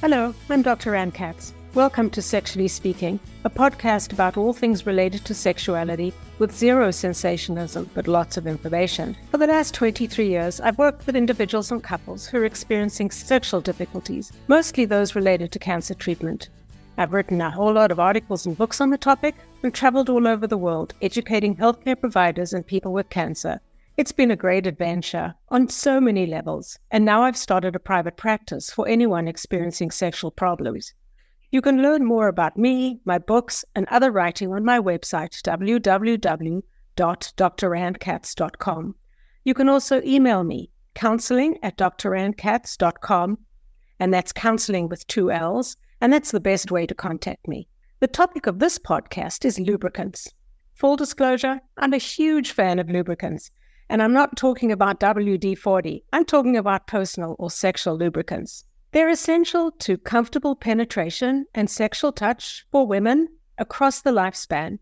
Hello, I'm Dr. Ann Katz. Welcome to Sexually Speaking, a podcast about all things related to sexuality with zero sensationalism but lots of information. For the last 23 years, I've worked with individuals and couples who are experiencing sexual difficulties, mostly those related to cancer treatment. I've written a whole lot of articles and books on the topic and traveled all over the world, educating healthcare providers and people with cancer. It's been a great adventure on so many levels, and now I've started a private practice for anyone experiencing sexual problems. You can learn more about me, my books, and other writing on my website, www.drandkatz.com. You can also email me, counseling@drandkatz.com, and that's counseling with 2 L's, and that's the best way to contact me. The topic of this podcast is lubricants. Full disclosure, I'm a huge fan of lubricants. And I'm not talking about WD-40, I'm talking about personal or sexual lubricants. They're essential to comfortable penetration and sexual touch for women across the lifespan,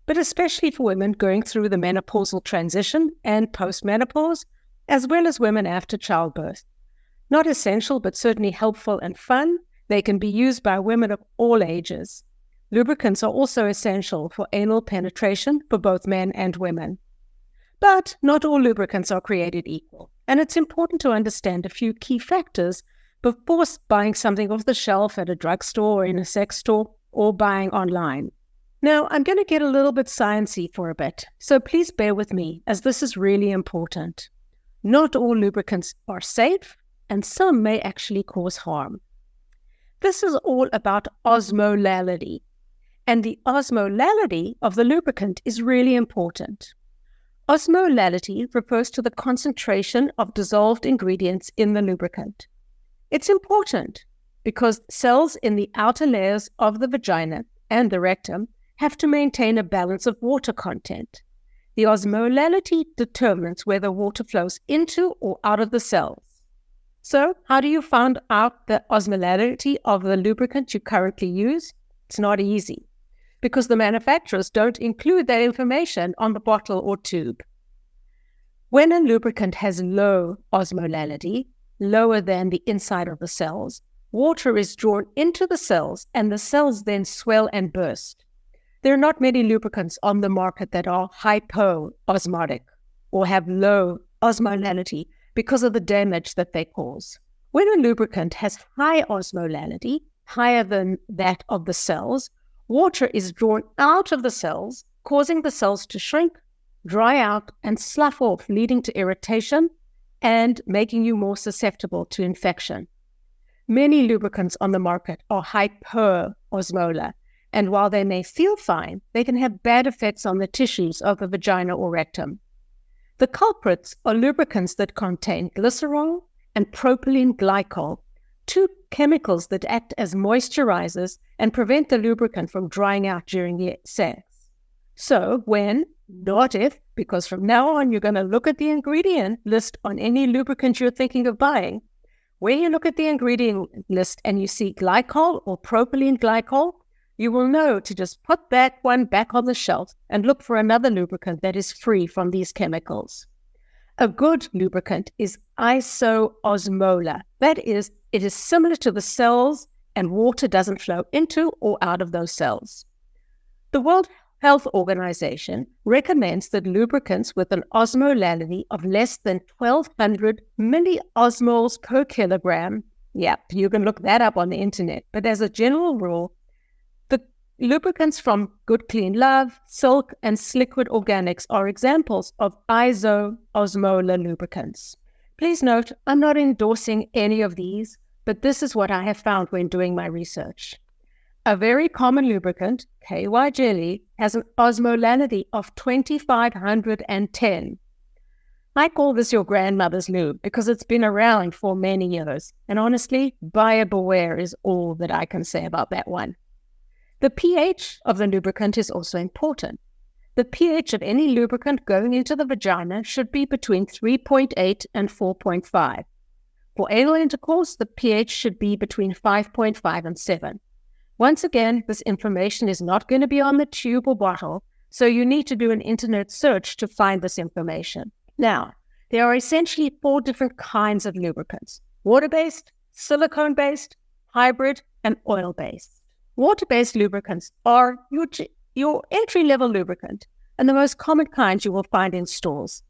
but especially for women going through the menopausal transition and postmenopause, as well as women after childbirth. Not essential, but certainly helpful and fun, they can be used by women of all ages. Lubricants are also essential for anal penetration for both men and women. But not all lubricants are created equal, and it's important to understand a few key factors before buying something off the shelf at a drugstore or in a sex store or buying online. Now, I'm going to get a little bit sciencey for a bit, so please bear with me as this is really important. Not all lubricants are safe, and some may actually cause harm. This is all about osmolality, and the osmolality of the lubricant is really important. Osmolality refers to the concentration of dissolved ingredients in the lubricant. It's important because cells in the outer layers of the vagina and the rectum have to maintain a balance of water content. The osmolality determines whether water flows into or out of the cells. So, how do you find out the osmolality of the lubricant you currently use? It's not easy, because the manufacturers don't include that information on the bottle or tube. When a lubricant has low osmolality, lower than the inside of the cells, water is drawn into the cells and the cells then swell and burst. There are not many lubricants on the market that are hypoosmotic or have low osmolality because of the damage that they cause. When a lubricant has high osmolality, higher than that of the cells, water is drawn out of the cells, causing the cells to shrink, dry out, and slough off, leading to irritation and making you more susceptible to infection. Many lubricants on the market are hyperosmolar, and while they may feel fine, they can have bad effects on the tissues of the vagina or rectum. The culprits are lubricants that contain glycerol and propylene glycol, 2 chemicals that act as moisturizers and prevent the lubricant from drying out during the sex. So when, not if, because from now on you're going to look at the ingredient list on any lubricant you're thinking of buying, when you look at the ingredient list and you see glycol or propylene glycol, you will know to just put that one back on the shelf and look for another lubricant that is free from these chemicals. A good lubricant is isoosmolar. That is, it is similar to the cells and water doesn't flow into or out of those cells. The World Health Organization recommends that lubricants with an osmolality of less than 1,200 milliosmoles per kilogram, you can look that up on the internet, but as a general rule, the lubricants from Good Clean Love, Silk, and Sliquid Organics are examples of isoosmolar lubricants. Please note, I'm not endorsing any of these, but this is what I have found when doing my research. A very common lubricant, KY Jelly, has an osmolality of 2,510. I call this your grandmother's lube because it's been around for many years. And honestly, buyer beware is all that I can say about that one. The pH of the lubricant is also important. The pH of any lubricant going into the vagina should be between 3.8 and 4.5. For anal intercourse, the pH should be between 5.5 and 7. Once again, this information is not going to be on the tube or bottle, so you need to do an internet search to find this information. Now, there are essentially 4 different kinds of lubricants: water-based, silicone-based, hybrid, and oil-based. Water-based lubricants are your entry-level lubricant and the most common kinds you will find in stores.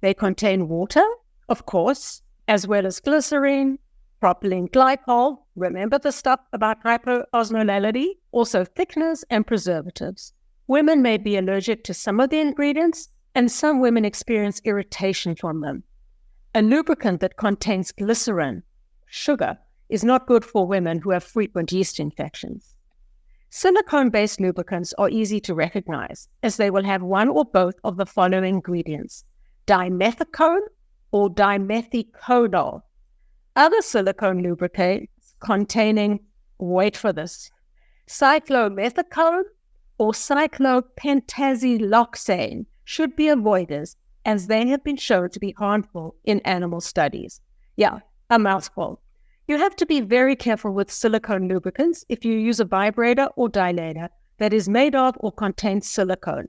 They contain water, of course, as well as glycerine, propylene glycol, remember the stuff about hyperosmolality, also thickeners and preservatives. Women may be allergic to some of the ingredients, and some women experience irritation from them. A lubricant that contains glycerin, sugar, is not good for women who have frequent yeast infections. Silicone-based lubricants are easy to recognize, as they will have one or both of the following ingredients: dimethicone or dimethiconol. Other silicone lubricants containing, wait for this, cyclomethicone or cyclopentasiloxane should be avoided, as they have been shown to be harmful in animal studies. Yeah, a mouthful. You have to be very careful with silicone lubricants if you use a vibrator or dilator that is made of or contains silicone.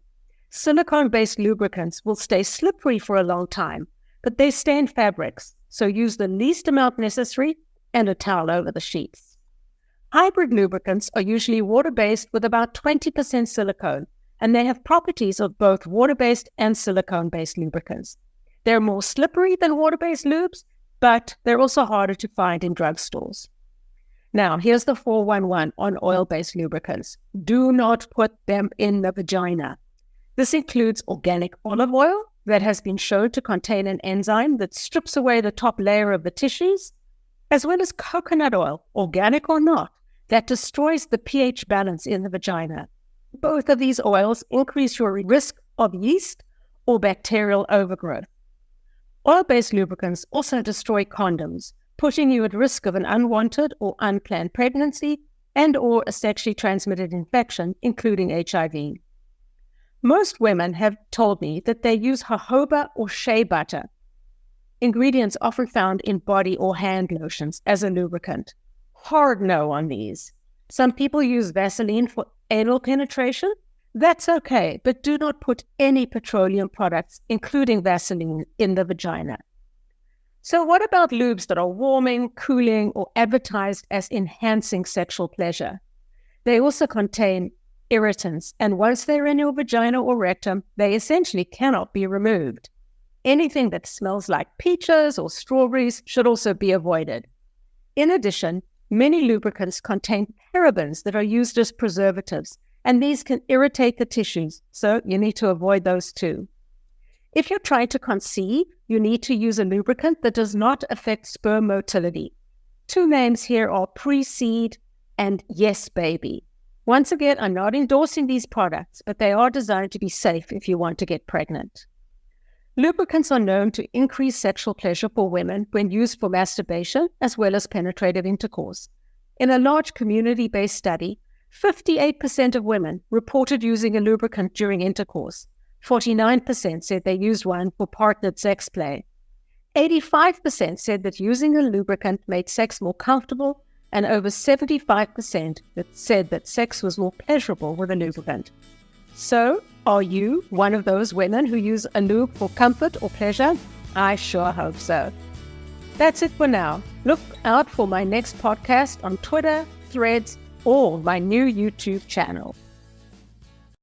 Silicone-based lubricants will stay slippery for a long time, but they stain fabrics, so use the least amount necessary and a towel over the sheets. Hybrid lubricants are usually water-based with about 20% silicone, and they have properties of both water-based and silicone-based lubricants. They're more slippery than water-based lubes, but they're also harder to find in drugstores. Now, here's the 411 on oil-based lubricants. Do not put them in the vagina. This includes organic olive oil that has been shown to contain an enzyme that strips away the top layer of the tissues, as well as coconut oil, organic or not, that destroys the pH balance in the vagina. Both of these oils increase your risk of yeast or bacterial overgrowth. Oil-based lubricants also destroy condoms, putting you at risk of an unwanted or unplanned pregnancy and or a sexually transmitted infection, including HIV. Most women have told me that they use jojoba or shea butter, ingredients often found in body or hand lotions, as a lubricant. Hard no on these. Some people use Vaseline for anal penetration. That's okay, but do not put any petroleum products, including Vaseline, in the vagina. So what about lubes that are warming, cooling, or advertised as enhancing sexual pleasure? They also contain irritants, and once they're in your vagina or rectum, they essentially cannot be removed. Anything that smells like peaches or strawberries should also be avoided. In addition, many lubricants contain parabens that are used as preservatives, and these can irritate the tissues, so you need to avoid those too. If you're trying to conceive, you need to use a lubricant that does not affect sperm motility. Two names here are Pre-Seed and Yes Baby. Once again, I'm not endorsing these products, but they are designed to be safe if you want to get pregnant. Lubricants are known to increase sexual pleasure for women when used for masturbation as well as penetrative intercourse. In a large community-based study, 58% of women reported using a lubricant during intercourse. 49% said they used one for partnered sex play. 85% said that using a lubricant made sex more comfortable, and over 75% said that sex was more pleasurable with a lubricant. So, are you one of those women who use a lube for comfort or pleasure? I sure hope so. That's it for now. Look out for my next podcast on Twitter, Threads, or my new YouTube channel.